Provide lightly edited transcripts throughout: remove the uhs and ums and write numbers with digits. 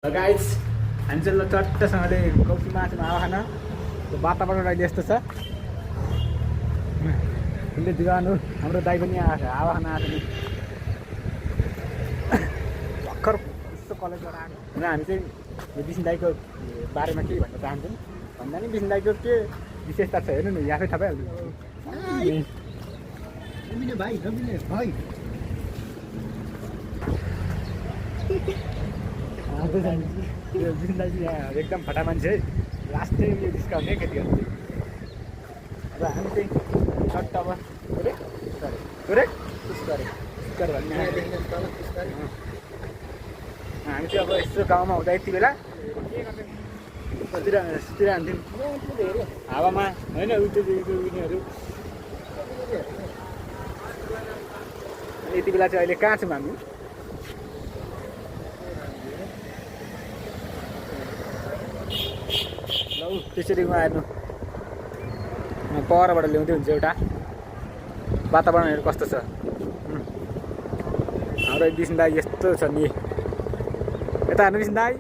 guys हामी चाहिँ ल चट्टसँगले कौसीमा आएको हावा खान वातावरण अहिले यस्तो छ उसले दिवान हो हाम्रो दाइ पनि आएको छ हावा खान आएको नि भर्खर यस्तो कलेजबाट आएको र हामी चाहिँ यो विष्णु दाइको बारेमा के भन्न चाहन्छौँ भन्दा नि विष्णु दाइको के विशेषता छ हेर्नु नि आफै थाहा पाइहाल्यो यो विष्णु दाइ चाहिँ एकदम फटा मान्छे है लास्ट चाहिँ यो डिस्काउन्ट केटी र हामी चाहिँ सट्ट अब भन्ने हामी चाहिँ अब यस्तो गाउँमा हुँदा यति बेला सुतिरहन्थ्यौँ हावामा होइन उनीहरू यति बेला चाहिँ अहिले कहाँ छौँ हामी त्यसरी उहाँ हेर्नु परबाट ल्याउँदै हुन्छ एउटा वातावरणहरू कस्तो छ हाम्रो विष्णु दाइ यस्तो छ नि यता हेर्नु विष्णु दाइ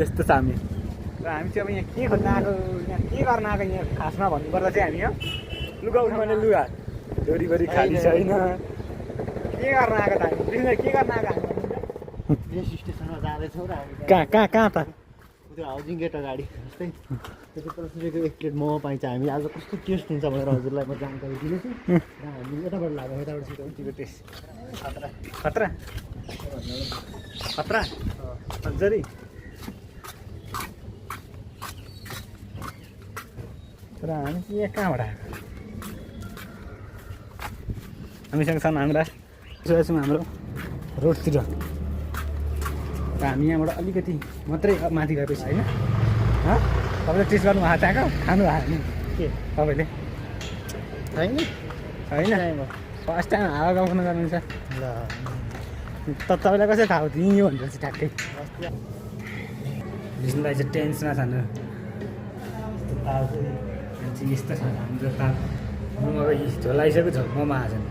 यस्तो छ हामी र हामी चाहिँ अब यहाँ के खोज्न आएको यहाँ के गर्न आएको यहाँ खासमा भन्नुपर्दा चाहिँ हामी यहाँ लुगा उठाउने लुगा डोरीबोरी खाली छैन के गर्न आएको त हामी विष्णु दाइ के गर्न आएको हामी रेस स्टेसनमा जाँदैछौँ र हामी कहाँ त त्यो हाउसिङ गेट अगाडि जस्तै त्यो प्रसुरीको 1 प्लेट मोमो पाइन्छ हामी आज कस्तो टेस्ट हुन्छ भनेर हजुरलाई म जानकारी दिनेछु र हामी यताबाट लाग्यो यताबाट सिधै त्यो टेस्ट खतरा हजुरै तर हामी चाहिँ यहाँ कहाँबाट आएको हामीसँग छन् हाम्रा छौँ हाम्रो रोडतिर र हामी यहाँबाट अलिकति मात्रै माथि गएपछि होइन तपाईँले टेस्ट गर्नु भएको त्यहाँको खानु भयो नि के तपाईँले छैन फर्स्ट टाइम हावा गाउन गर्नुहुन्छ ल तपाईँलाई कसरी थाहा थियो यो भनेर चाहिँ ठ्याक्कै विष्णुलाई चाहिँ टेन्सनमा छन् यस्तो छ हाम्रो ताल मोमोको झोल आइसकेको छ मोमो आएछन्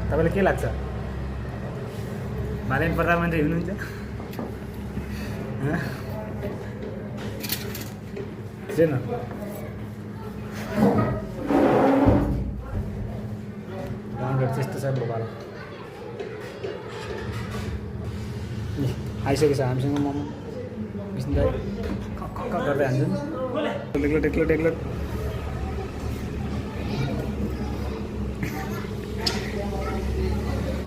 तपाईँलाई के लाग्छ भालेन प्रधानमन्त्री हुनुहुन्छ छैन गाउँघर चाहिँ यस्तो छ भोपाल आइसकेको छ हामीसँग मोमो विष्णु दाइ खक्क गर्दै हान्छन् डेक्लो